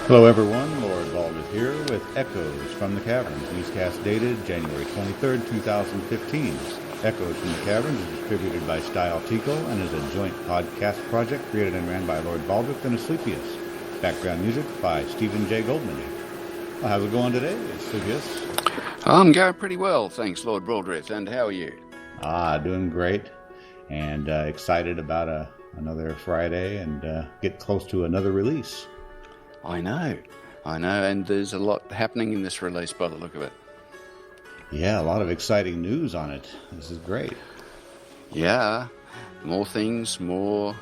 Hello everyone, Lord Baldwin here with Echoes from the Caverns, Newscast Dated January 23rd, 2015. Echoes from the Caverns is distributed by Style Tico and is a joint podcast project created and ran by Lord Baldrick and Asclepius. Background music by Stephen J. Goldman. Well, how's it going today, Asclepius? I'm going pretty well, thanks, Lord Baldrick. And how are you? Doing great, and excited about another Friday and get close to another release. I know, and there's a lot happening in this release by the look of it. Yeah, a lot of exciting news on it. This is great. Yeah, more things, more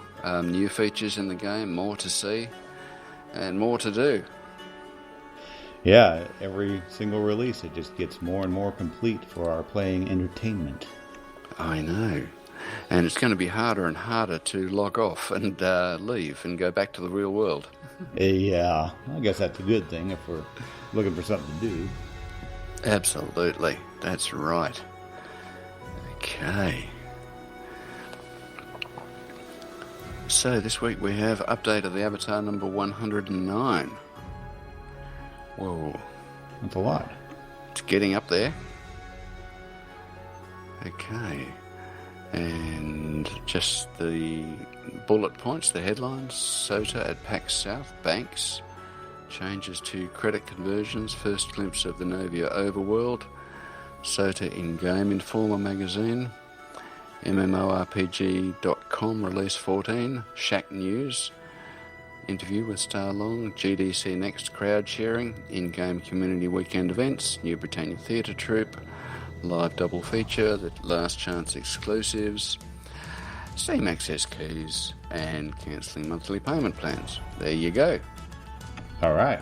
new features in the game, more to see, and more to do. Yeah, every single release, it just gets more and more complete for our playing entertainment. I know, and it's going to be harder and harder to log off and leave and go back to the real world. Yeah, I guess that's a good thing if we're looking for something to do. Absolutely, that's right. Okay. So this week we have update of the Avatar number 109. Whoa. That's a lot. It's getting up there. Okay. And just the bullet points, the headlines: SotA at PAX South, banks, changes to credit conversions, first glimpse of the Novia Overworld, SotA in-game Informer magazine, MMORPG.com release 14, Shack News, interview with Starr, GDC Next crowd sharing, in-game community weekend events, new Britannia theatre troupe, live double feature, the last chance exclusives, Steam access keys, and cancelling monthly payment plans. There you go. All right.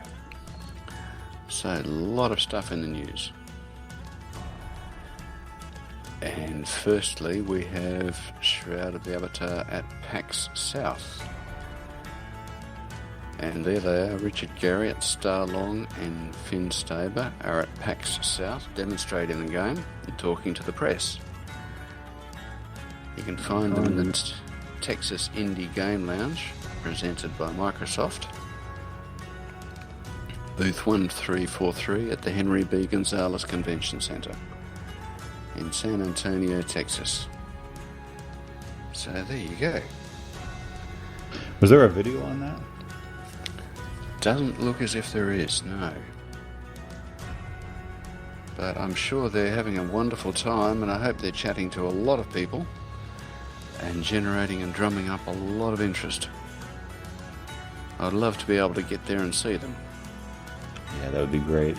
So a lot of stuff in the news. And firstly, we have Shroud of the Avatar at PAX South. And there they are, Richard Garriott, Starr, and Finn Staber are at PAX South demonstrating the game and talking to the press. You can find them in the Texas Indie Game Lounge, presented by Microsoft. Booth 1343 at the Henry B. Gonzalez Convention Center in San Antonio, Texas. So there you go. Was there a video on that? Doesn't look as if there is, no. But I'm sure they're having a wonderful time, and I hope they're chatting to a lot of people and generating and drumming up a lot of interest. I'd love to be able to get there and see them. Yeah, that would be great.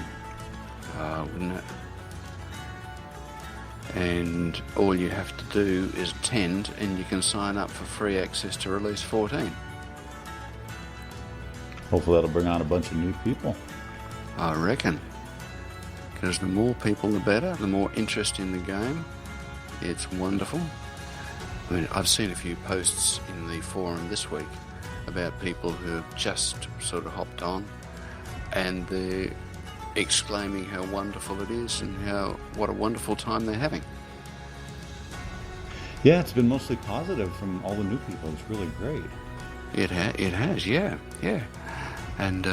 Wouldn't it? And all you have to do is attend, and you can sign up for free access to Release 14. Hopefully that'll bring on a bunch of new people. I reckon. Because the more people, the better. The more interest in the game. It's wonderful. I mean, I've seen a few posts in the forum this week about people who have just sort of hopped on, and they're exclaiming how wonderful it is and what a wonderful time they're having. Yeah, it's been mostly positive from all the new people. It's really great. It has, yeah. And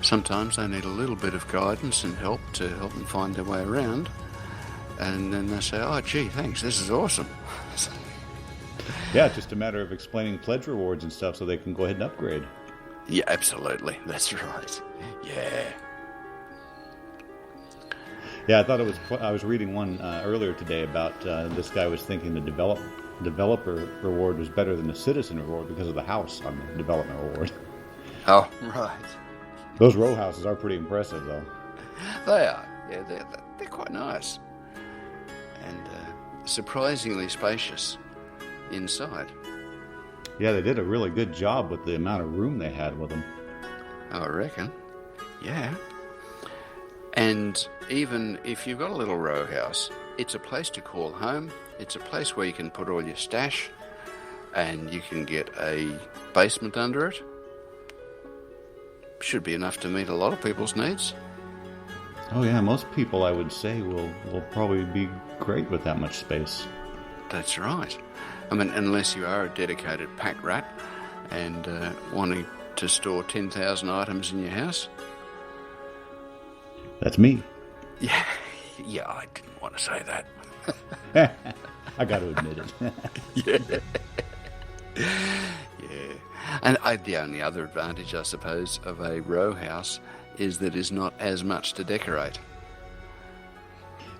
sometimes they need a little bit of guidance and help to help them find their way around. And then they say, oh, gee, thanks, this is awesome. Yeah, it's just a matter of explaining pledge rewards and stuff so they can go ahead and upgrade. Yeah, absolutely. That's right. Yeah. Yeah, I thought I was reading one earlier today about this guy was thinking the developer reward was better than the citizen reward because of the house on the development reward. Oh, right. Those row houses are pretty impressive, though. They are. Yeah, they're quite nice. And surprisingly spacious inside. Yeah, they did a really good job with the amount of room they had with them. I reckon. Yeah. And even if you've got a little row house, it's a place to call home. It's a place where you can put all your stash, and you can get a basement under it. Should be enough to meet a lot of people's needs. Oh yeah, most people, I would say, will probably be great with that much space. That's right. I mean, unless you are a dedicated pack rat and wanting to store 10,000 items in your house? That's me. Yeah, I didn't want to say that. I got to admit it. Yeah. And the only other advantage, I suppose, of a row house is that there's not as much to decorate.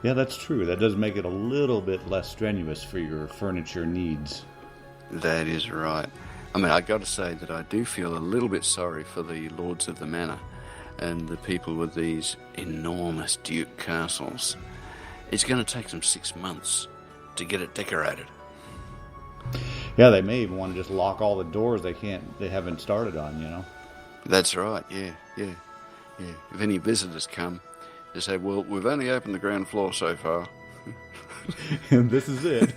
Yeah, that's true. That does make it a little bit less strenuous for your furniture needs. That is right. I mean, I got to say that I do feel a little bit sorry for the lords of the manor and the people with these enormous duke castles. It's going to take them 6 months to get it decorated. Yeah, they may even want to just lock all the doors they haven't started on, you know? That's right, yeah. If any visitors come, they say, well, we've only opened the ground floor so far. And this is it.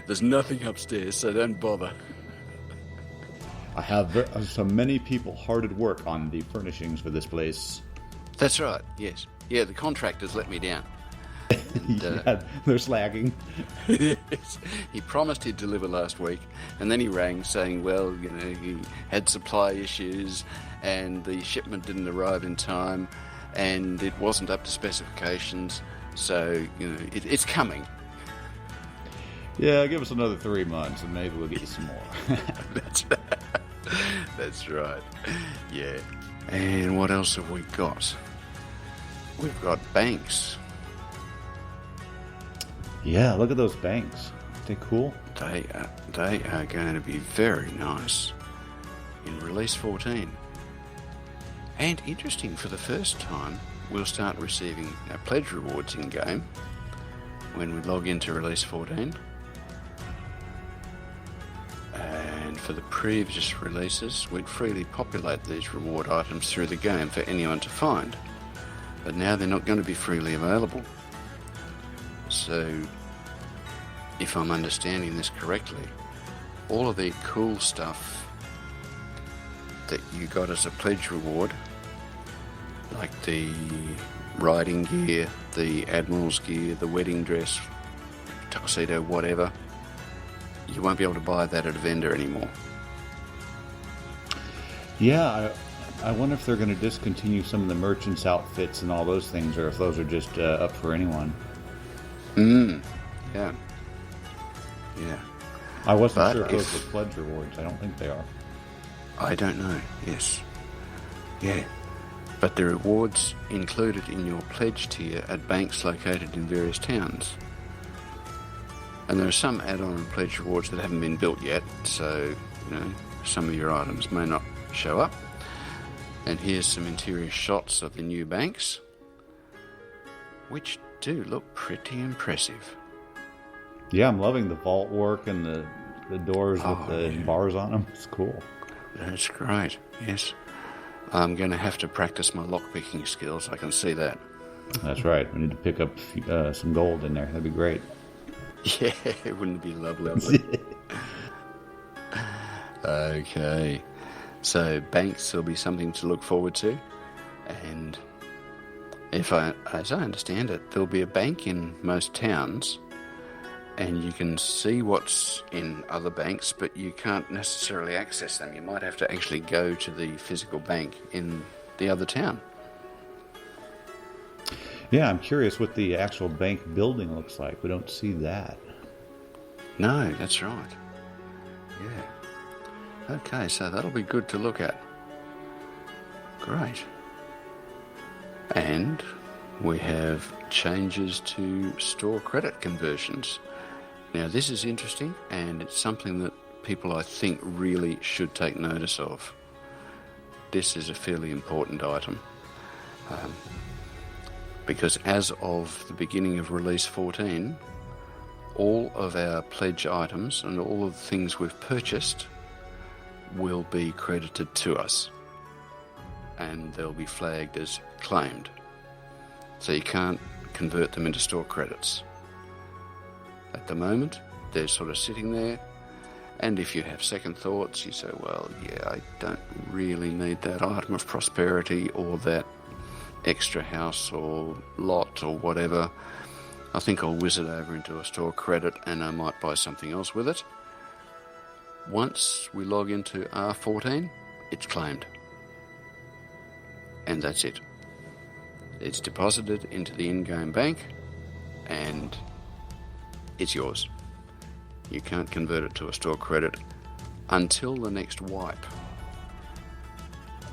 There's nothing upstairs, so don't bother. I have so many people hard at work on the furnishings for this place. That's right, yes. Yeah, the contractors let me down. And, yeah, they're slacking. Yes. He promised he'd deliver last week, and then he rang saying, well, you know, he had supply issues, and the shipment didn't arrive in time, and it wasn't up to specifications, so, you know, it's coming. Yeah, give us another 3 months, and maybe we'll get you some more. That's right. Yeah. And what else have we got? We've got banks. Yeah, look at those banks. Aren't they cool? They are going to be very nice in Release 14. And interesting, for the first time, we'll start receiving pledge rewards in-game when we log into Release 14. And for the previous releases, we'd freely populate these reward items through the game for anyone to find. But now they're not going to be freely available. So, if I'm understanding this correctly, all of the cool stuff that you got as a pledge reward, like the riding gear, the admiral's gear, the wedding dress, tuxedo, whatever, you won't be able to buy that at a vendor anymore. Yeah, I wonder if they're going to discontinue some of the merchants' outfits and all those things, or if those are just up for anyone. Yeah. I wasn't sure if those were pledge rewards. I don't think they are. I don't know, yes. Yeah. But the rewards included in your pledge tier at banks located in various towns. And there are some add-on and pledge rewards that haven't been built yet, so, you know, some of your items may not show up. And here's some interior shots of the new banks, which do look pretty impressive. Yeah, I'm loving the vault work and the doors with the bars on them. It's cool. That's great, yes. I'm going to have to practice my lockpicking skills, I can see that. That's right. We need to pick up some gold in there. That'd be great. Yeah, wouldn't it be lovely? Okay. So banks will be something to look forward to. And as I understand it, there'll be a bank in most towns, and you can see what's in other banks, but you can't necessarily access them. You might have to actually go to the physical bank in the other town. Yeah, I'm curious what the actual bank building looks like. We don't see that. No, that's right. Yeah. Okay, so that'll be good to look at. Great. And we have changes to store credit conversions. Now, this is interesting, and it's something that people, I think, really should take notice of. This is a fairly important item. Because as of the beginning of Release 14, all of our pledge items and all of the things we've purchased will be credited to us, and they'll be flagged as claimed. So you can't convert them into store credits. At the moment, they're sort of sitting there, and if you have second thoughts, you say, well, yeah, I don't really need that item of prosperity or that extra house or lot or whatever. I think I'll whiz it over into a store credit and I might buy something else with it. once we log into R14, it's claimed. And that's it. It's deposited into the in-game bank, and it's yours. You can't convert it to a store credit until the next wipe.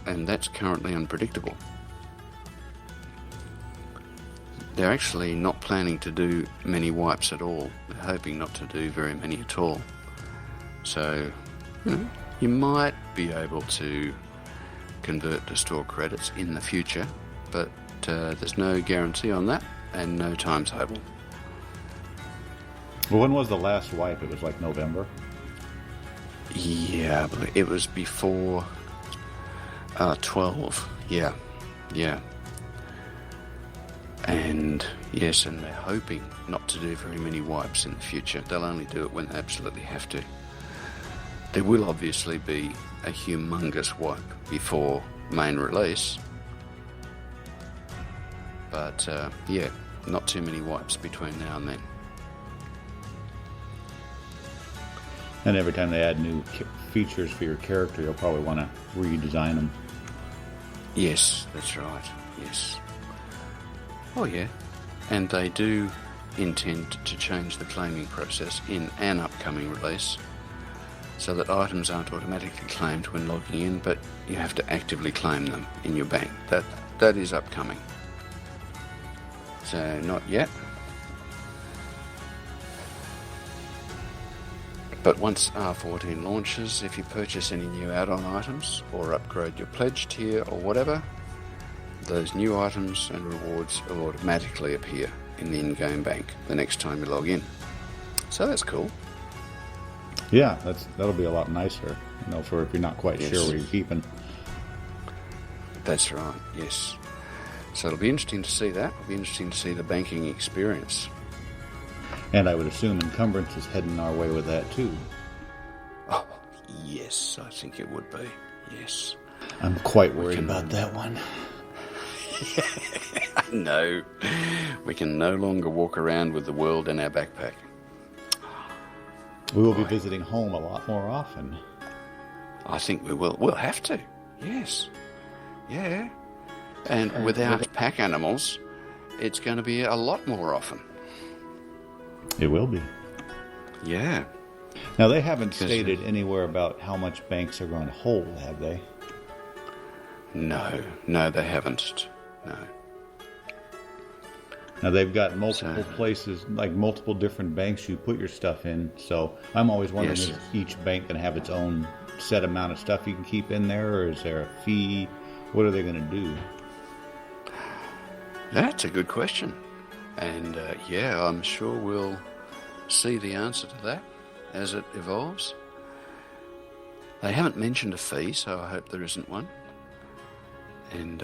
And that's currently unpredictable. They're actually not planning to do many wipes at all. They're hoping not to do very many at all. So, you might be able to convert to store credits in the future, but there's no guarantee on that and no timetable. Well, when was the last wipe? It was like November? Yeah, but it was before 12. Yeah. And yes, and they're hoping not to do very many wipes in the future. They'll only do it when they absolutely have to. There will obviously be a humongous wipe before main release. But yeah, not too many wipes between now and then. And every time they add new features for your character, you'll probably want to redesign them. Yes, that's right. Yes. Oh, yeah. And they do intend to change the claiming process in an upcoming release so that items aren't automatically claimed when logging in, but you have to actively claim them in your bank. That is upcoming. So, not yet. But once R14 launches, if you purchase any new add-on items or upgrade your pledge tier or whatever, those new items and rewards will automatically appear in the in-game bank the next time you log in. So that's cool. Yeah, that'll be a lot nicer, for if you're not quite sure where you're keeping. That's right, yes. So it'll be interesting to see that. It'll be interesting to see the banking experience. And I would assume encumbrance is heading our way with that too. Oh, yes, I think it would be. Yes. I'm quite worried about that one. No. We can no longer walk around with the world in our backpack. We will be visiting home a lot more often. I think we will. We'll have to. Yes. Yeah. And without pack animals, it's going to be a lot more often. It will be. Yeah. Now, they haven't stated anywhere about how much banks are going to hold, have they? No, they haven't. No. Now, they've got multiple places, like multiple different banks you put your stuff in. So I'm always wondering, is each bank going to have its own set amount of stuff you can keep in there, or is there a fee? What are they going to do? That's a good question. And yeah, I'm sure we'll see the answer to that as it evolves. They haven't mentioned a fee, so I hope there isn't one. And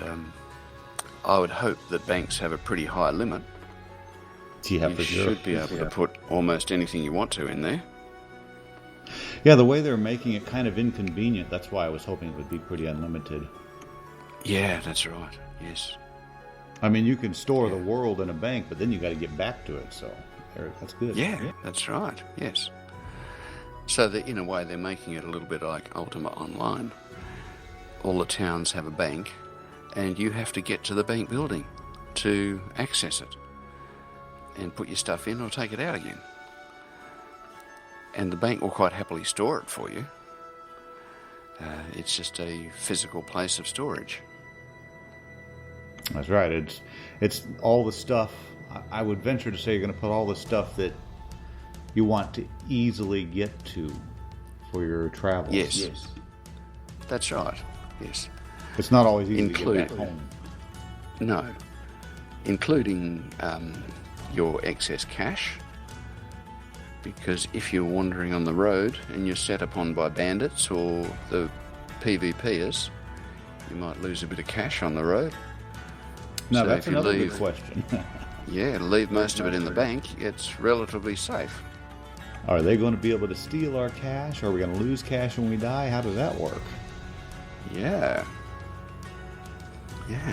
I would hope that banks have a pretty high limit. You should be able to put almost anything you want to in there. Yeah, the way they're making it kind of inconvenient, that's why I was hoping it would be pretty unlimited. Yeah, that's right, yes. I mean, you can store the world in a bank, but then you got to get back to it, so that's good. Yeah, that's right, yes. So that in a way they're making it a little bit like Ultima Online. All the towns have a bank, and you have to get to the bank building to access it and put your stuff in or take it out again. And the bank will quite happily store it for you. It's just a physical place of storage. That's right. It's all the stuff. I would venture to say you're going to put all the stuff that you want to easily get to for your travels. Yes. That's right. Yes. It's not always easy to get back home. No. Including your excess cash. Because if you're wandering on the road and you're set upon by bandits or the PvPers, you might lose a bit of cash on the road. No, so that's another good question. Leave most of it in the bank. It's relatively safe. Are they going to be able to steal our cash? Are we going to lose cash when we die? How does that work? Yeah.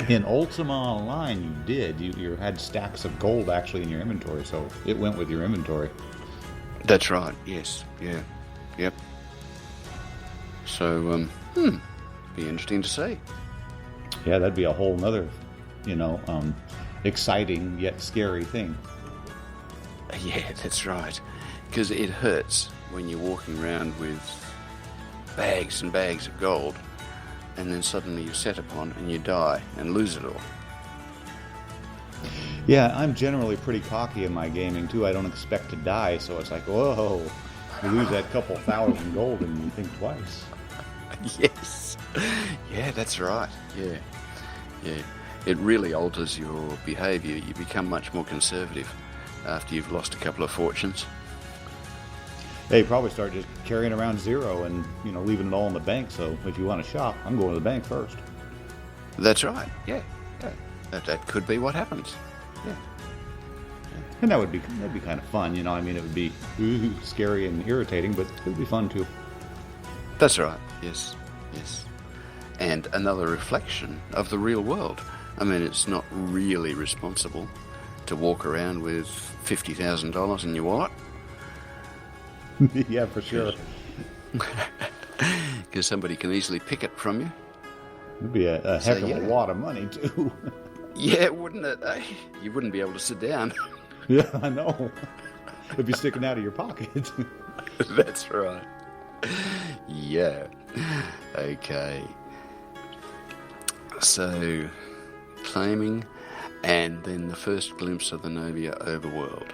In Ultima Online, you did. You had stacks of gold actually in your inventory, so it went with your inventory. That's right. Yes. Yeah. Yep. So, be interesting to see. Yeah, that'd be a whole nother, exciting yet scary thing. Yeah, that's right. Because it hurts when you're walking around with bags and bags of gold, and then suddenly you're set upon and you die and lose it all. Yeah, I'm generally pretty cocky in my gaming too. I don't expect to die, so it's like, whoa, you lose that couple thousand gold and you think twice. Yes. Yeah, that's right. Yeah. Yeah. It really alters your behaviour. You become much more conservative after you've lost a couple of fortunes. Hey, you probably start just carrying around zero and, leaving it all in the bank. So if you want to shop, I'm going to the bank first. That's right. Yeah. That could be what happens. Yeah. And that'd be kind of fun, it would be scary and irritating, but it would be fun too. That's right. Yes. And another reflection of the real world. I mean, it's not really responsible to walk around with $50,000 in your wallet. Yeah, for sure. Because somebody can easily pick it from you. It'd be a heck of a lot of money, too. Yeah, wouldn't it? Eh? You wouldn't be able to sit down. Yeah, I know. It'd be sticking out of your pocket. That's right. Yeah. Okay. So, claiming, and then the first glimpse of the Novia Overworld.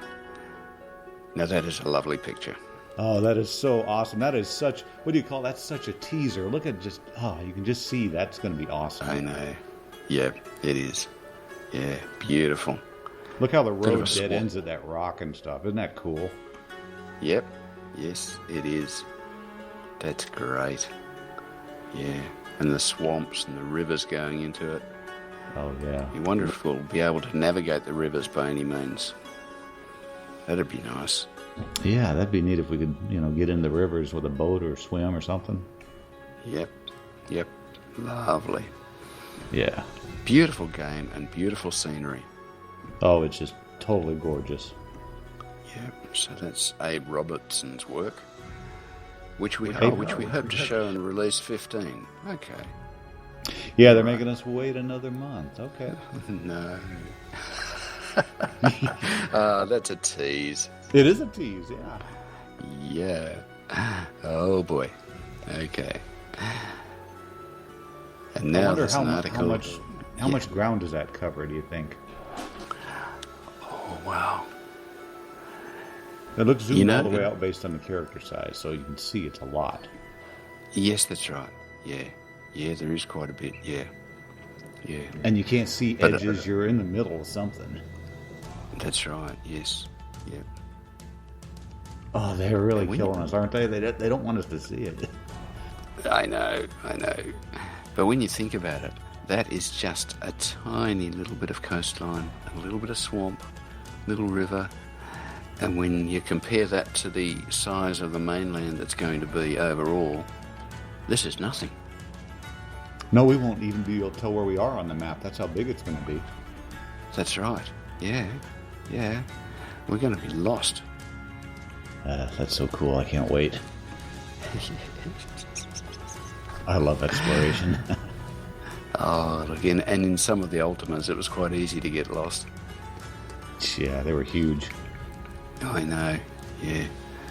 Now that is a lovely picture. Oh, that is so awesome. That is such, what do you call that? That's such a teaser. Look at you can just see that's going to be awesome. I know. Yeah, it is. Yeah, beautiful. Look how the road dead ends at that rock and stuff. Isn't that cool? Yep. Yes, it is. That's great. Yeah. And the swamps and the rivers going into it. Oh, yeah. You wonder if we'll be able to navigate the rivers by any means. That'd be nice. Yeah, that'd be neat if we could, get in the rivers with a boat or swim or something. Yep. Lovely. Yeah. Beautiful game and beautiful scenery. Oh, it's just totally gorgeous. Yep. So that's Abe Robertson's work, which we hope to show in release 15. Okay. Yeah, they're making us wait another month. Okay. No. That's a tease. It is a tease, yeah. Yeah. Oh boy. Okay. And now there's an article. How much ground does that cover, do you think? Oh wow. It looks zoomed all the way out based on the character size, so you can see it's a lot. Yes, that's right. Yeah. Yeah, there is quite a bit, yeah. And you can't see edges, you're in the middle of something. That's right, yes. Yeah. Oh, they're really killing us, aren't they? They don't want us to see it. I know. But when you think about it, that is just a tiny little bit of coastline, a little bit of swamp, little river, and when you compare that to the size of the mainland that's going to be overall, this is nothing. No, we won't even be able to tell where we are on the map. That's how big it's going to be. That's right. Yeah. We're going to be lost. That's so cool. I can't wait. I love exploration. Oh, look, and in some of the Ultimas, it was quite easy to get lost. Yeah, they were huge. I know, yeah.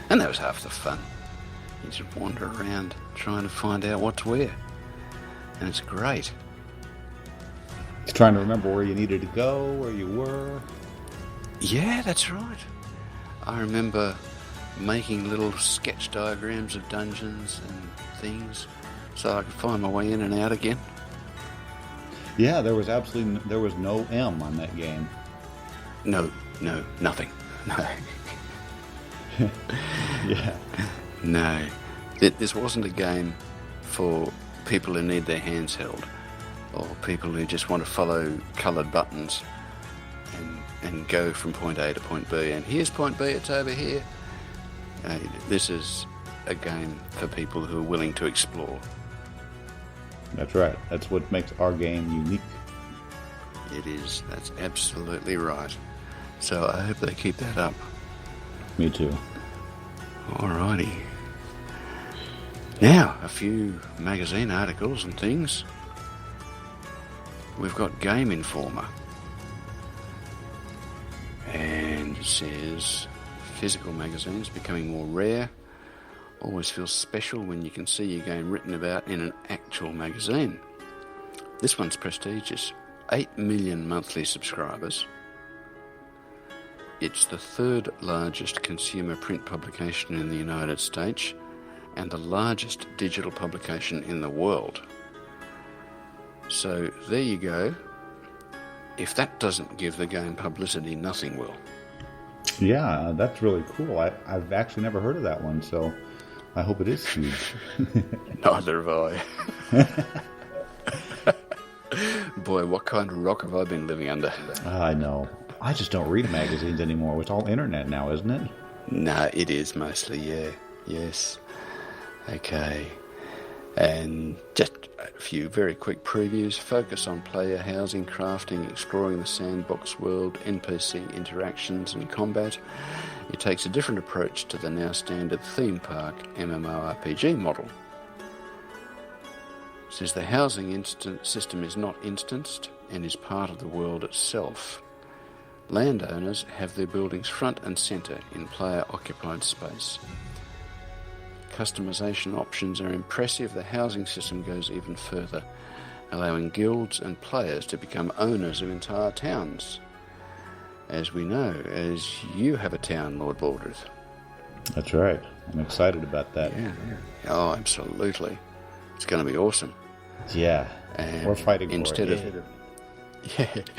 And that was half the fun. You just wander around trying to find out what to wear. And it's great. Trying to remember where you needed to go, where you were. Yeah, that's right. I remember making little sketch diagrams of dungeons and things so I could find my way in and out again. Yeah, there was no M on that game. No, nothing. No. Yeah. No. This wasn't a game for people who need their hands held or people who just want to follow coloured buttons and go from point A to point B. And here's point B, it's over here. This is a game for people who are willing to explore. That's right. That's what makes our game unique. It is. That's absolutely right. So I hope they keep that up. Me too. Alrighty. Now, a few magazine articles and things. We've got Game Informer. And it says, physical magazines becoming more rare. Always feels special when you can see your game written about in an actual magazine. This one's prestigious. 8 million monthly subscribers. It's the third largest consumer print publication in the United States and the largest digital publication in the world. So there you go. If that doesn't give the game publicity, nothing will. Yeah, that's really cool. I've actually never heard of that one, so I hope it is huge. Neither have I. Boy, what kind of rock have I been living under? I know. I just don't read magazines anymore. It's all internet now, isn't it? No, it is mostly, yeah. Yes. Okay. And just a few very quick previews. Focus on player housing, crafting, exploring the sandbox world, NPC interactions and combat. It takes a different approach to the now standard theme park MMORPG model. It says the housing system is not instanced and is part of the world itself. Landowners have their buildings front and centre in player-occupied space. Customization options are impressive. The housing system goes even further, allowing guilds and players to become owners of entire towns. As we know, as you have a town, Lord Baldrith. That's right. I'm excited about that. Yeah. Oh, absolutely. It's going to be awesome. Yeah. And we're fighting instead for it.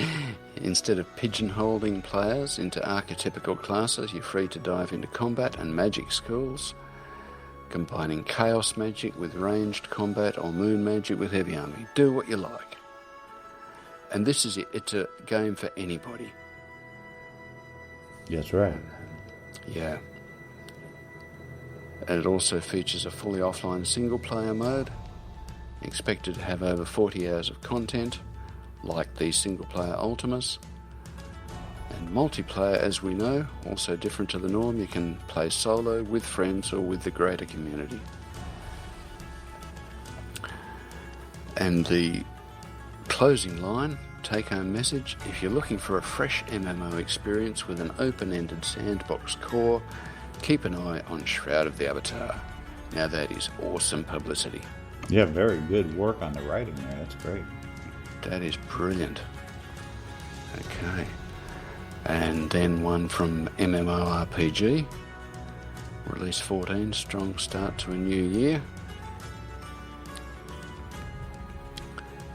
Instead of pigeonholing players into archetypical classes, you're free to dive into combat and magic schools, combining chaos magic with ranged combat or moon magic with heavy army. Do what you like. And this is it. It's a game for anybody. That's right. Yeah. And it also features a fully offline single-player mode, expected to have over 40 hours of content, like the single-player Ultimas. And multiplayer, as we know, also different to the norm. You can play solo, with friends, or with the greater community. And the closing line, take-home message: if you're looking for a fresh MMO experience with an open-ended sandbox core, keep an eye on Shroud of the Avatar. Now that is awesome publicity. Yeah, very good work on the writing there. That's great. That is brilliant. Okay. And then one from MMORPG. Release 14, strong start to a new year.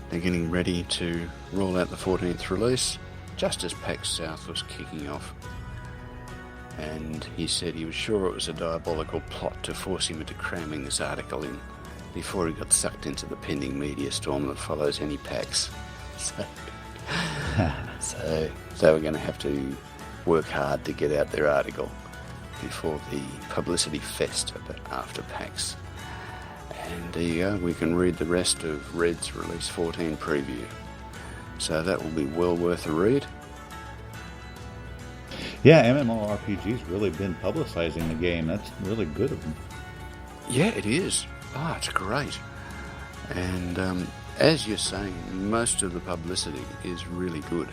They're getting ready to roll out the 14th release, just as PAX South was kicking off. And he said he was sure it was a diabolical plot to force him into cramming this article in before he got sucked into the pending media storm that follows any PAX. So they were going to have to work hard to get out their article before the publicity fest after PAX. And there you go, we can read the rest of Red's Release 14 preview. So that will be well worth a read. Yeah, MMORPG's really been publicizing the game. That's really good of them. Yeah, it is. Oh, it's great. And as you're saying, most of the publicity is really good.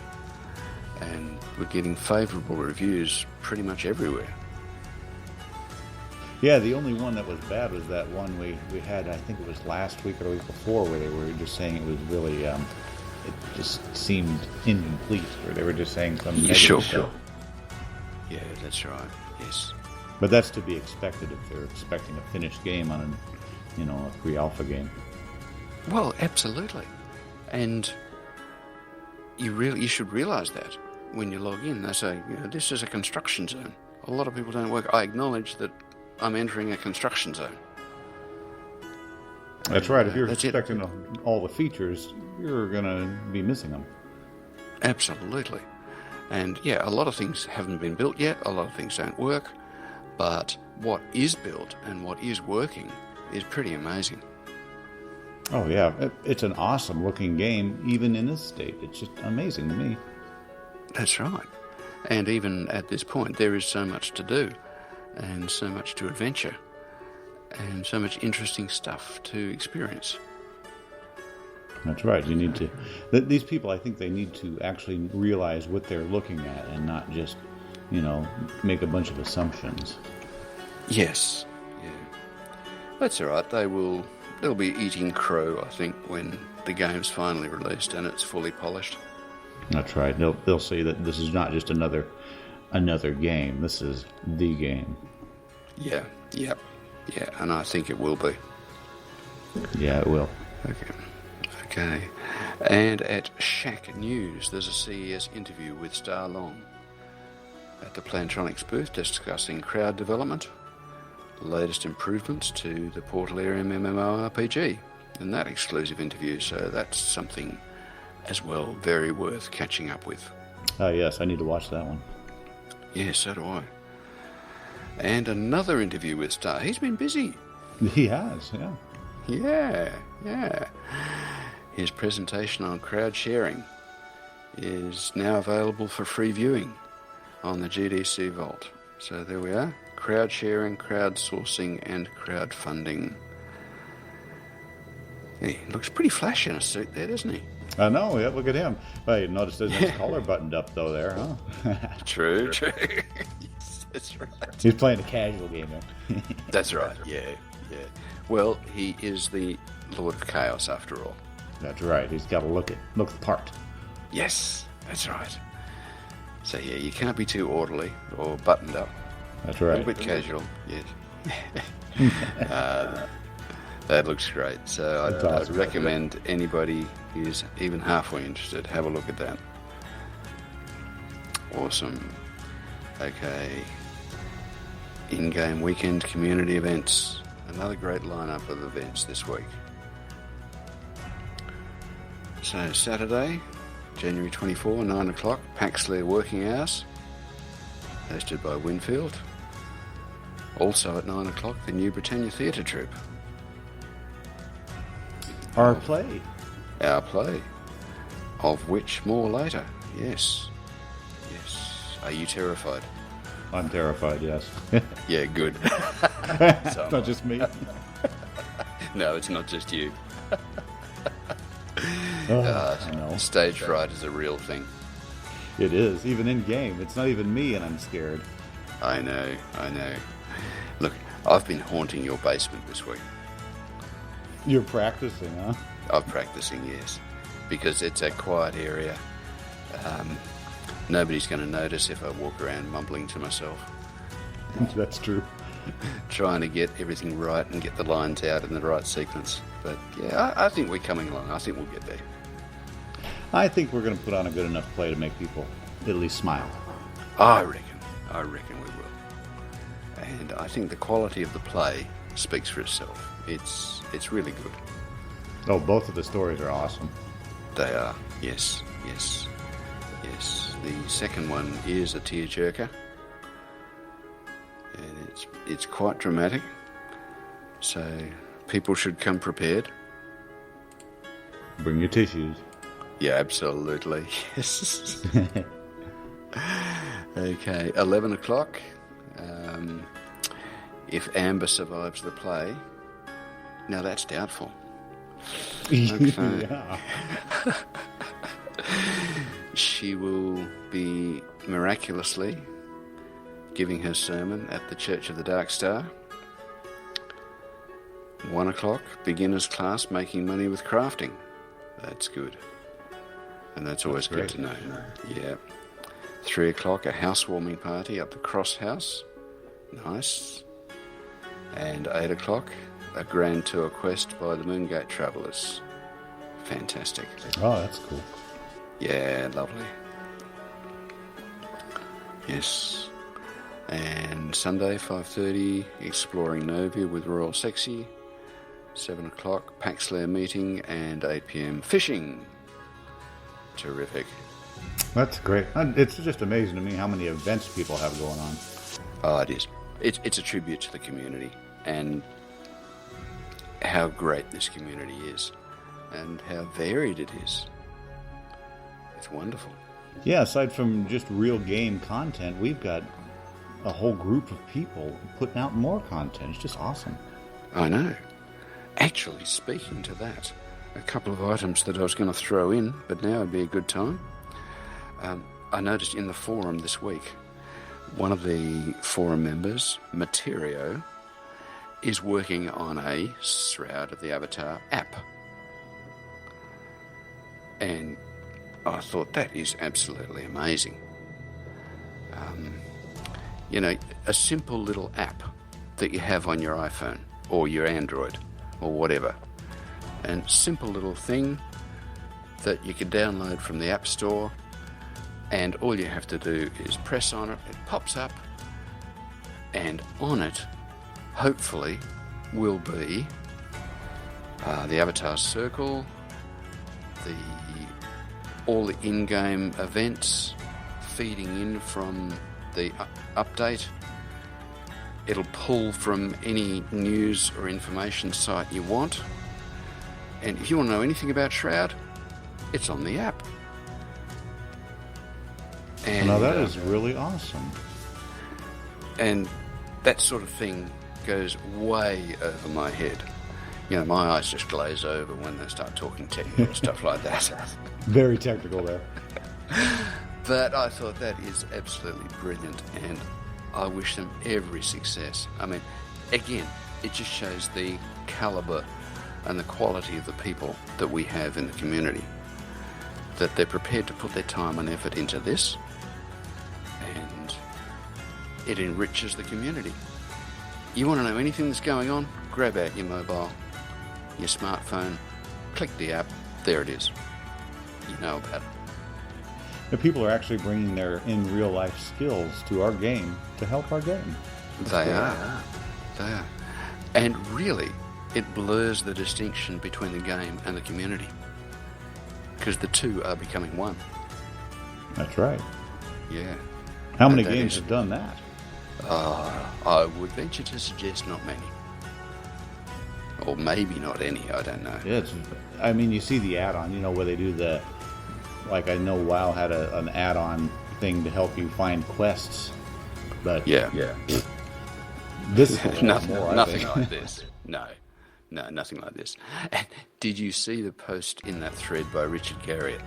And we're getting favourable reviews pretty much everywhere. Yeah, the only one that was bad was that one we had, I think it was last week or the week before, where they were just saying it was really, it just seemed incomplete, or they were just saying some negative stuff. Yeah, that's right, yes. But that's to be expected if they're expecting a finished game on a pre-alpha game. Well, absolutely. And you should realise that when you log in. They say, this is a construction zone. A lot of people don't work. I acknowledge that I'm entering a construction zone. That's right. If you're expecting all the features, you're going to be missing them. Absolutely. And yeah, a lot of things haven't been built yet. A lot of things don't work. But what is built and what is working is pretty amazing. Oh, yeah. It's an awesome looking game, even in this state. It's just amazing to me. That's right. And even at this point, there is so much to do and so much to adventure. and so much interesting stuff to experience. That's right. You need to. These people, I think, they need to actually realize what they're looking at, and not just, make a bunch of assumptions. Yes. Yeah. That's all right. They'll be eating crow, I think, when the game's finally released and it's fully polished. That's right. They'll say that this is not just another game. This is the game. Yeah. Yep. Yeah. And I think it will be. Yeah, it will. Okay. And at Shack News, there's a CES interview with Starr at the Plantronics booth discussing crowd development, the latest improvements to the Portalarium MMORPG, and that exclusive interview, so that's something as well very worth catching up with. Oh, yes, I need to watch that one. Yeah, so do I. And another interview with Starr. He's been busy. He has, yeah. Yeah. His presentation on crowd sharing is now available for free viewing on the GDC Vault. So there we are. Crowd sharing, crowdsourcing, and crowdfunding. He looks pretty flashy in a suit there, doesn't he? I know, yeah, look at him. Well, you noticed his collar buttoned up, though, there, huh? True. Yes, that's right. He's playing a casual game there. That's right, yeah. Well, he is the Lord of Chaos, after all. That's right. He's got to look the part. Yes, that's right. So, yeah, you can't be too orderly or buttoned up. That's right. A little bit casual, yes. That looks great. So I'd recommend anybody who's even halfway interested, have a look at that. Awesome. Okay. In-game weekend community events. Another great lineup of events this week. So Saturday, January 24, 9 o'clock, PAX South working hours, hosted by Winfield. Also at 9 o'clock, the new Britannia Theatre Troupe. Our play. Of which more later. Yes. Are you terrified? I'm terrified, yes. Yeah, good. It's not just me. No, it's not just you. I know. Stage fright is a real thing. It is, even in game. It's not even me, and I'm scared. I know. Look, I've been haunting your basement this week. You're practicing, huh? I'm practicing, yes, because it's a quiet area. Nobody's going to notice if I walk around mumbling to myself. That's true. Trying to get everything right and get the lines out in the right sequence. But yeah, I think we're coming along. I think we'll get there. I think we're going to put on a good enough play to make people at least smile. I reckon we will. And I think the quality of the play speaks for itself. It's really good. Oh, both of the stories are awesome. They are, yes. The second one is a tearjerker, and it's quite dramatic. So people should come prepared. Bring your tissues. Yeah, absolutely. Yes. Okay, 11 o'clock. If Amber survives the play, now that's doubtful. Okay. Yeah. She will be miraculously giving her sermon at the Church of the Dark Star. 1 o'clock, beginner's class making money with crafting. That's good. And that's always good to know. Yeah. 3 o'clock, a housewarming party up the Cross House. Nice. And 8 o'clock, a grand tour quest by the Moongate Travellers. Fantastic. Oh, that's cool. Yeah, lovely. Yes. And Sunday, 5:30, exploring Novia with Royal Sexy. 7 o'clock, PAX South meeting, and 8 p.m. fishing. Terrific. That's great. It's just amazing to me how many events people have going on. Oh, it is. It's a tribute to the community and how great this community is and how varied it is. It's wonderful. Yeah, aside from just real game content, we've got a whole group of people putting out more content. It's just awesome. I know. Actually, speaking to that, a couple of items that I was going to throw in, but now would be a good time. I noticed in the forum this week, one of the forum members, Materio, is working on a Shroud of the Avatar app. And I thought that is absolutely amazing. You know, a simple little app that you have on your iPhone or your Android or whatever. And simple little thing that you can download from the App Store, and all you have to do is press on it, it pops up, and on it, hopefully, will be the Avatar Circle, all the in-game events feeding in from the update. It'll pull from any news or information site you want. And if you want to know anything about Shroud, it's on the app. And now that is really awesome. And that sort of thing goes way over my head. You know, my eyes just glaze over when they start talking technical stuff like that. Very technical there. But I thought that is absolutely brilliant, and I wish them every success. I mean, again, it just shows the calibre and the quality of the people that we have in the community, that they're prepared to put their time and effort into this, and it enriches the community. You want to know anything that's going on? Grab out your mobile, your smartphone, click the app, there it is. You know about it. The people are actually bringing their in real life skills to our game to help our game. They are. And really, it blurs the distinction between the game and the community, because the two are becoming one. That's right. Yeah. How many games have done that? I would venture to suggest not many. Or maybe not any, I don't know. Yeah, I mean, you see the add-on, you know, where they do the... Like, I know WoW had an add-on thing to help you find quests. But, yeah. This is nothing more, like this. No, nothing like this. And did you see the post in that thread by Richard Garriott?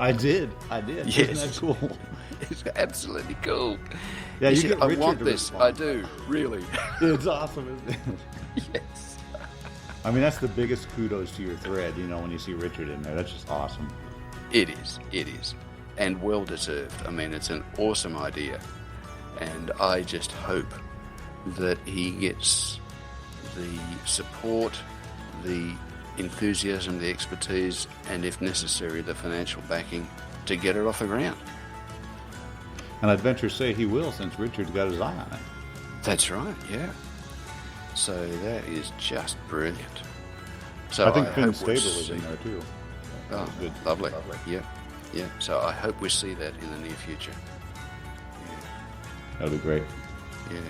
I did. Yes. Isn't that cool? It's absolutely cool. Yeah, he you said, get I Richard want to this. respond. I do, really. It's awesome, isn't it? Yes. I mean, that's the biggest kudos to your thread, you know, when you see Richard in there. That's just awesome. It is. And well deserved. I mean, it's an awesome idea. And I just hope that he gets the support, the enthusiasm, the expertise, and if necessary, the financial backing to get it off the ground. And I'd venture to say he will, since Richard's got his eye on it. That's right, yeah. So that is just brilliant. So I think Finn hope Stable we'll is in see- there too. Oh, Good. lovely. Yeah. So I hope we see that in the near future. That'd be great. Yeah.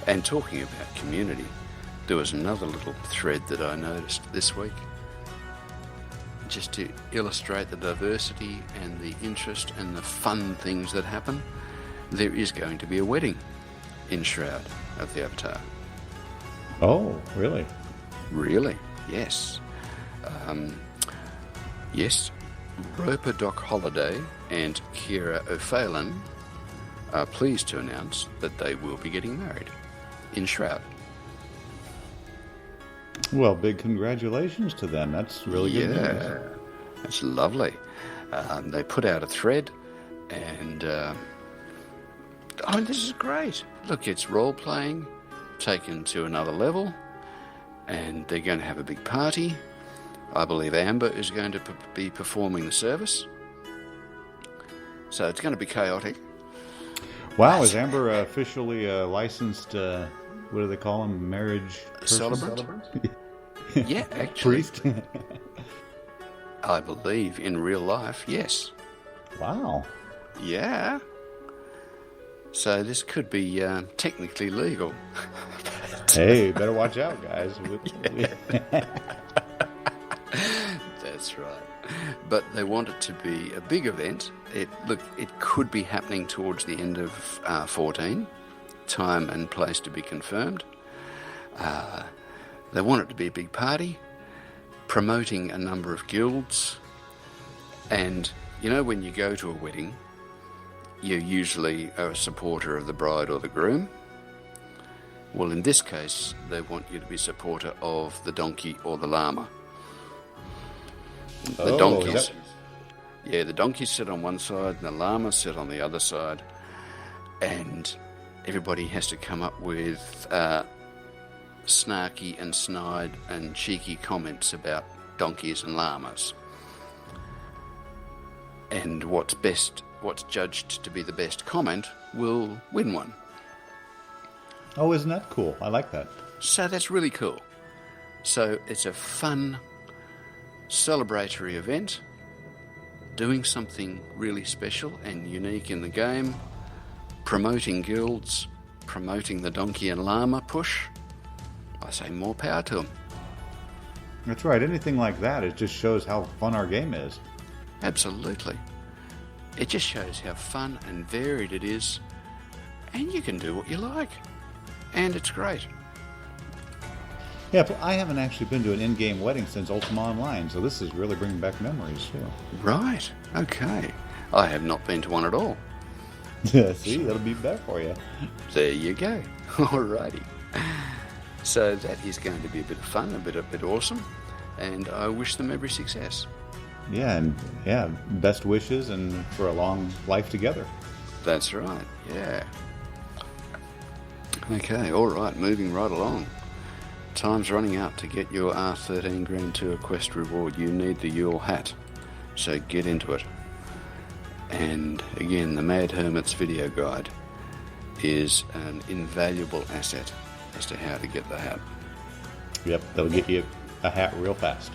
And talking about community, there was another little thread that I noticed this week, just to illustrate the diversity and the interest and the fun things that happen. There is going to be a wedding in Shroud of the Avatar. Oh, really? Really? Yes. Yes. Roper Doc Holliday and Kira O'Phelan are pleased to announce that they will be getting married in Shroud. Well, big congratulations to them. That's really good news. Yeah, that's lovely. They put out a thread, and this is great. Look, it's role-playing taken to another level, and they're going to have a big party. I believe Amber is going to be performing the service. So it's going to be chaotic. Wow, is Amber officially a licensed, what do they call them, marriage person? Celebrant? Yeah, actually. Priest? I believe in real life, yes. Wow. Yeah. So this could be technically legal. Hey, better watch out, guys. That's right. But they want it to be a big event. It could be happening towards the end of 14. Time and place to be confirmed. They want it to be a big party, promoting a number of guilds. And, you know, when you go to a wedding, you usually are a supporter of the bride or the groom. Well, in this case, they want you to be a supporter of the donkey or the llama. The donkeys. Yeah, the donkeys sit on one side and the llamas sit on the other side. And everybody has to come up with snarky and snide and cheeky comments about donkeys and llamas. And what's judged to be the best comment will win one. Oh, isn't that cool? I like that. So that's really cool. So it's a fun, celebratory event, doing something really special and unique in the game, promoting guilds, promoting the donkey and llama push. I say more power to them. That's right. Anything like that, it just shows how fun our game is. Absolutely. It just shows how fun and varied it is, and you can do what you like. And it's great. Yeah, but I haven't actually been to an in-game wedding since Ultima Online, so this is really bringing back memories, too. Right. Okay. I have not been to one at all. See, that'll be better for you. There you go. Alrighty. So that is going to be a bit of fun, a bit awesome, and I wish them every success. Yeah, and best wishes and for a long life together. That's right, yeah. Okay, all right, moving right along. Time's running out to get your R13 Grand Tour quest reward. You need the Yule hat, so get into it. And again, the Mad Hermit's video guide is an invaluable asset as to how to get the hat. Yep, they'll get you a hat real fast.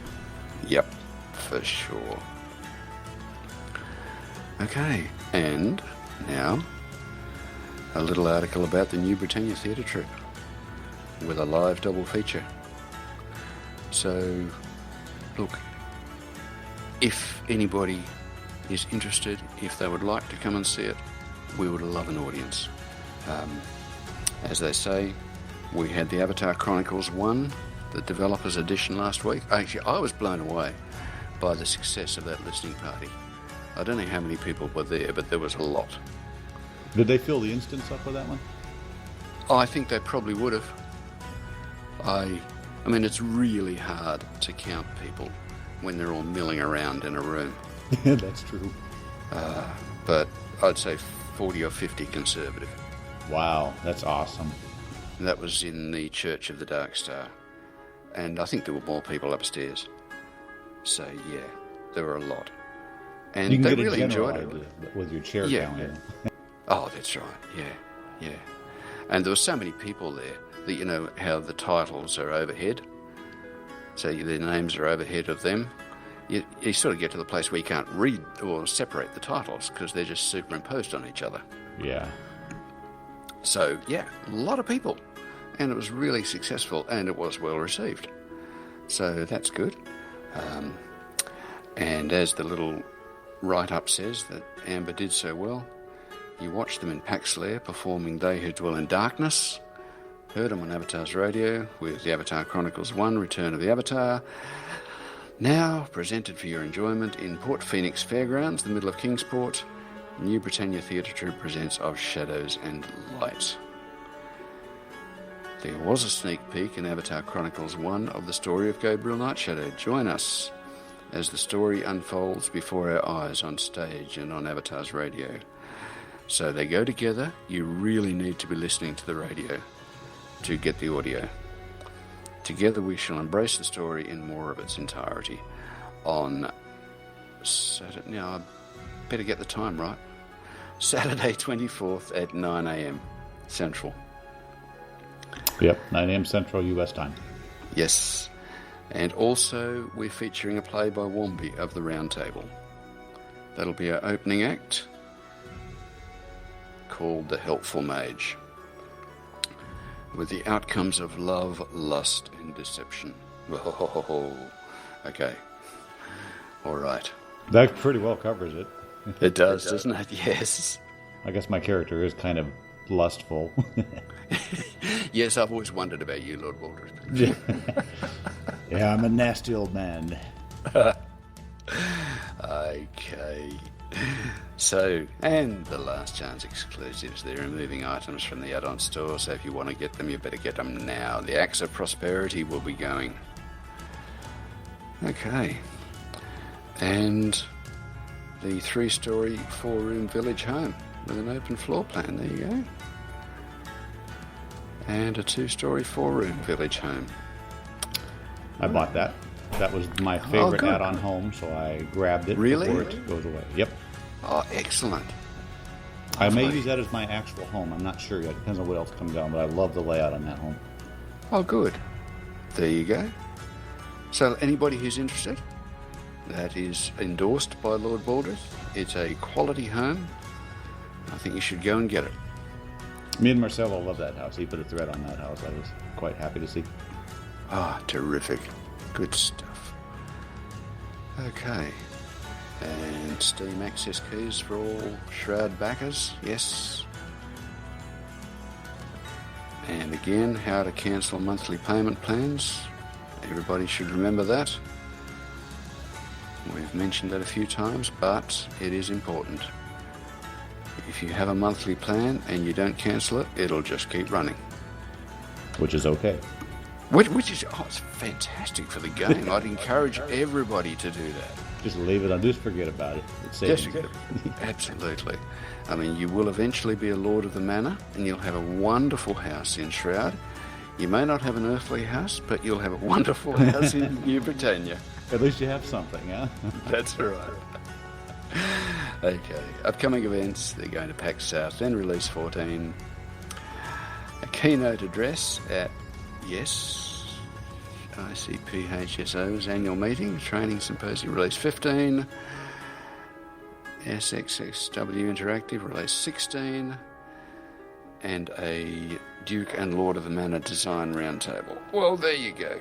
Yep, for sure. Okay, and now a little article about the new Britannia Theatre Troupe with a live double feature. So, look, if anybody is interested, if they would like to come and see it, we would love an audience. As they say, we had the Avatar Chronicles 1, the developers edition last week. Actually, I was blown away by the success of that listening party. I don't know how many people were there, but there was a lot. Did they fill the instance up with that one? I think they probably would have. I mean, it's really hard to count people when they're all milling around in a room. That's true. But I'd say 40 or 50 conservative. Wow, that's awesome. That was in the Church of the Dark Star. And I think there were more people upstairs. So, yeah, there were a lot. And you can they get really a general enjoyed idea it. with your chair Yeah. count. Oh, that's right. Yeah. And there were so many people there that, you know, how the titles are overhead. So their names are overhead of them. You sort of get to the place where you can't read or separate the titles because they're just superimposed on each other. Yeah. So, yeah, a lot of people. And it was really successful and it was well received. So that's good. And as the little write-up says that Amber did so well, you watched them in PAX South performing They Who Dwell in Darkness, heard them on Avatar's Radio with the Avatar Chronicles 1, Return of the Avatar, now presented for your enjoyment in Port Phoenix Fairgrounds, the middle of Kingsport, New Britannia Theatre Troupe presents Of Shadows and Light. There was a sneak peek in Avatar Chronicles 1 of the story of Gabriel Nightshadow. Join us as the story unfolds before our eyes on stage and on Avatar's Radio. So they go together. You really need to be listening to the radio to get the audio. Together we shall embrace the story in more of its entirety on Saturday. Now, I better get the time right. Saturday 24th at 9 a.m. Central. Yep, 9 a.m. Central US time. Yes. And also we're featuring a play by Wombi of the Round Table. That'll be our opening act, called The Helpful Mage, with the outcomes of love, lust, and deception. Oh, okay. All right. That pretty well covers it. It does, doesn't it? Yes. I guess my character is kind of lustful. Yes, I've always wondered about you, Lord Waldron. Yeah, I'm a nasty old man. Okay. So, and the last chance exclusives, they're removing items from the add-on store, so if you want to get them, you better get them now. The Axe of Prosperity will be going. Okay. And the 3-story, 4-room village home with an open floor plan. There you go. And a 2-story, 4-room village home. I bought that. That was my favorite add-on home, so I grabbed it before it goes away. Yep. Oh, excellent. I may use that as my actual home. I'm not sure yet. Depends on what else comes down, but I love the layout on that home. Oh, good. There you go. So anybody who's interested, that is endorsed by Lord Baldrith. It's a quality home. I think you should go and get it. Me and Marcelo love that house. He put a thread on that house. I was quite happy to see. Ah, terrific. Good stuff. Okay. And Steam access keys for all Shroud backers. Yes. And again, how to cancel monthly payment plans. Everybody should remember that. We've mentioned that a few times, but it is important. If you have a monthly plan and you don't cancel it, it'll just keep running. Which is okay. Which is it's fantastic for the game. I'd encourage everybody to do that. Just leave it on. Just forget about it. It's safe. Yes, absolutely. I mean, you will eventually be a lord of the manor, and you'll have a wonderful house in Shroud. You may not have an earthly house, but you'll have a wonderful house in New Britannia. At least you have something, huh? That's right. Okay. Upcoming events, they're going to PAX South, then Release 14. A keynote address at, ICPHSO's annual meeting, training symposium, Release 15. SXSW Interactive, Release 16. And a Duke and Lord of the Manor Design Roundtable. Well, there you go.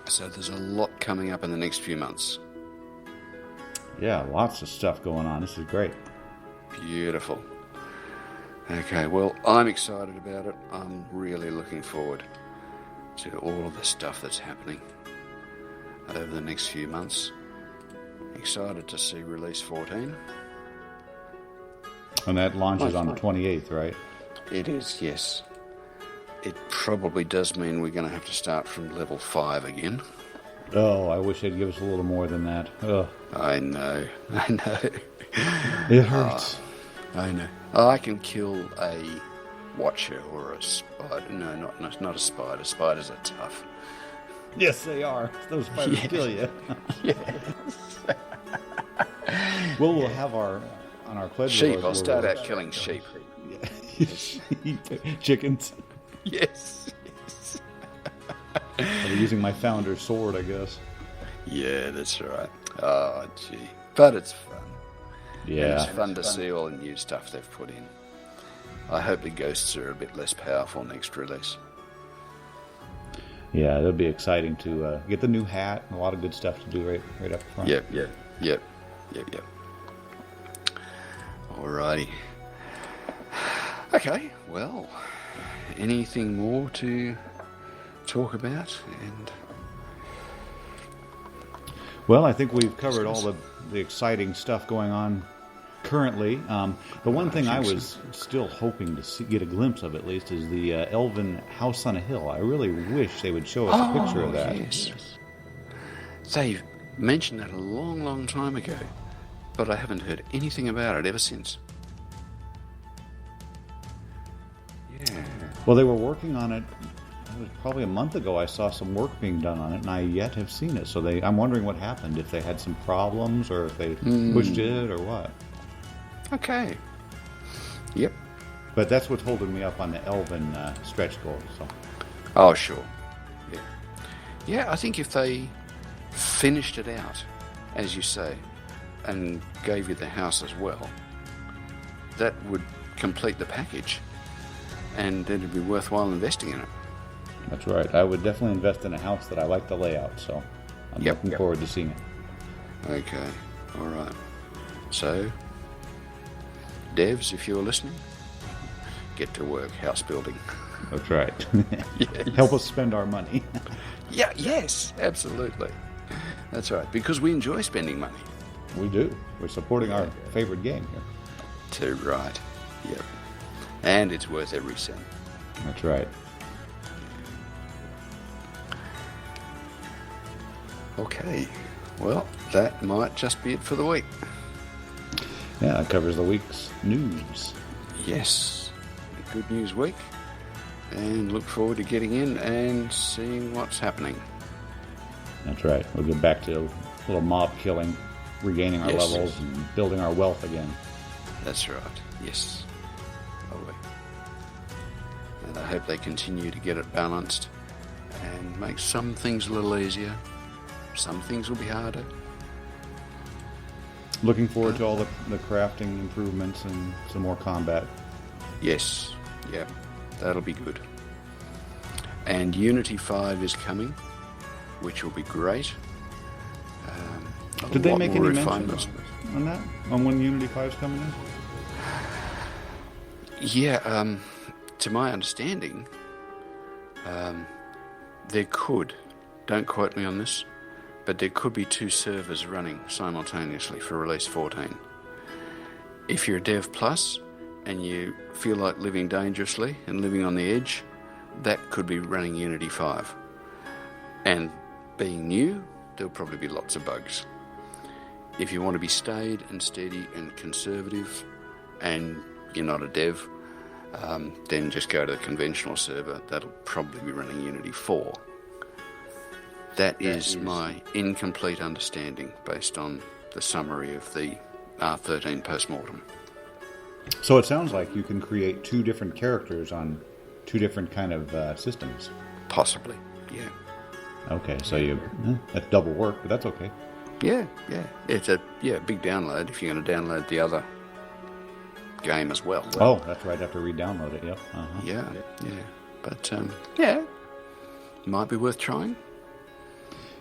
So there's a lot coming up in the next few months. Yeah, lots of stuff going on. This is great. Beautiful. Okay, well, I'm excited about it. I'm really looking forward to all of the stuff that's happening over the next few months. Excited to see Release 14. And that launches on the 28th, right? It is, yes. It probably does mean we're going to have to start from level 5 again. Oh, I wish they'd give us a little more than that. Ugh. I know. It hurts. I know. I can kill a watcher or a spider. No, not a spider. Spiders are tough. Yes, they are. Those spiders kill you. Yes. Well, we'll have on our pledge. Sheep. I'll start out killing sheep. Yeah. Chickens. Yes. I'm using my founder's sword, I guess. Yeah, that's right. Oh, gee. But it's fun. Yeah. And it's fun to see all the new stuff they've put in. I hope the ghosts are a bit less powerful next release. Yeah, it'll be exciting to get the new hat and a lot of good stuff to do right up front. Yep. Alrighty. Okay, well, anything more to talk about? Well, I think we've covered all the exciting stuff going on currently. The one thing I was still hoping to get a glimpse of, at least, is the Elven House on a Hill. I really wish they would show us a picture of that. Yes. They mentioned that a long, long time ago, but I haven't heard anything about it ever since. Yeah. Well, they were working on it. It was probably a month ago. I saw some work being done on it, and I yet have seen it. So I'm wondering what happened, if they had some problems, or if they pushed it, or what. Okay. Yep. But that's what's holding me up on the Elven stretch goal. So. Oh, sure. Yeah. Yeah, I think if they finished it out, as you say, and gave you the house as well, that would complete the package, and it'd be worthwhile investing in it. That's right. I would definitely invest in a house that I like the layout, so I'm looking forward to seeing it. Okay. All right. So, devs, if you're listening, get to work house building. That's right. Yes. Help us spend our money. Yeah, yes, absolutely. That's right, because we enjoy spending money. We do. We're supporting our favorite game here. Too right. Yep. And it's worth every cent. That's right. Okay. Well, that might just be it for the week. Yeah, that covers the week's news. Yes. Good news week. And look forward to getting in and seeing what's happening. That's right. We'll get back to a little mob killing, regaining our Yes. levels, and building our wealth again. That's right. Yes. Lovely. And I hope they continue to get it balanced and make some things a little easier. Some things will be harder. Looking forward to all the crafting improvements and some more combat. Yes. Yeah. That'll be good. And Unity 5 is coming, which will be great. Did they make any mention refinements on that? On when Unity 5 is coming in? Yeah, to my understanding, there could, don't quote me on this, but there could be 2 servers running simultaneously for Release 14. If you're a Dev Plus and you feel like living dangerously and living on the edge, that could be running Unity 5. And being new, there'll probably be lots of bugs. If you want to be staid and steady and conservative and you're not a dev, then just go to the conventional server. That'll probably be running Unity 4. That is my incomplete understanding based on the summary of the R13 postmortem. So it sounds like you can create 2 different characters on 2 different kind of systems. Possibly, yeah. Okay, so that's double work, but that's okay. Yeah. It's a big download if you're going to download the other game as well. Oh, that's right. I have to re-download it. Yep. Uh-huh. Yeah. But might be worth trying.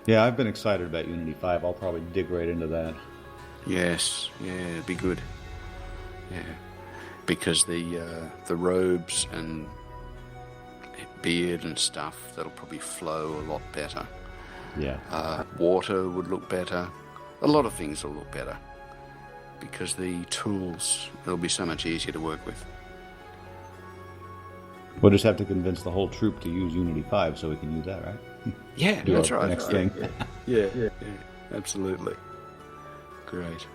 Yeah, I've been excited about Unity 5. I'll probably dig right into that. Yes, it'd be good. Yeah, because the robes and beard and stuff, that'll probably flow a lot better. Yeah. Water would look better. A lot of things will look better because the tools, it'll be so much easier to work with. We'll just have to convince the whole troop to use Unity 5 so we can use that, right? Yeah, Do that's our right. next thing. Yeah, absolutely. Great.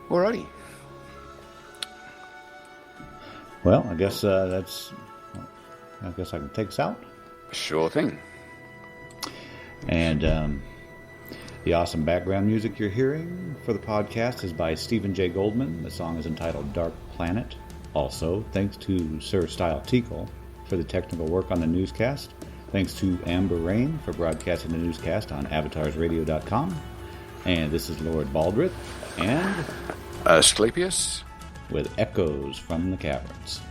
Alrighty. Well, I guess I can take us out. Sure thing. And the awesome background music you're hearing for the podcast is by Stephen J. Goldman. The song is entitled Dark Planet. Also, thanks to Sir Style Teakle for the technical work on the newscast. Thanks to Amber Rain for broadcasting the newscast on avatarsradio.com. And this is Lord Baldrith and Asclepius with Echoes from the Caverns.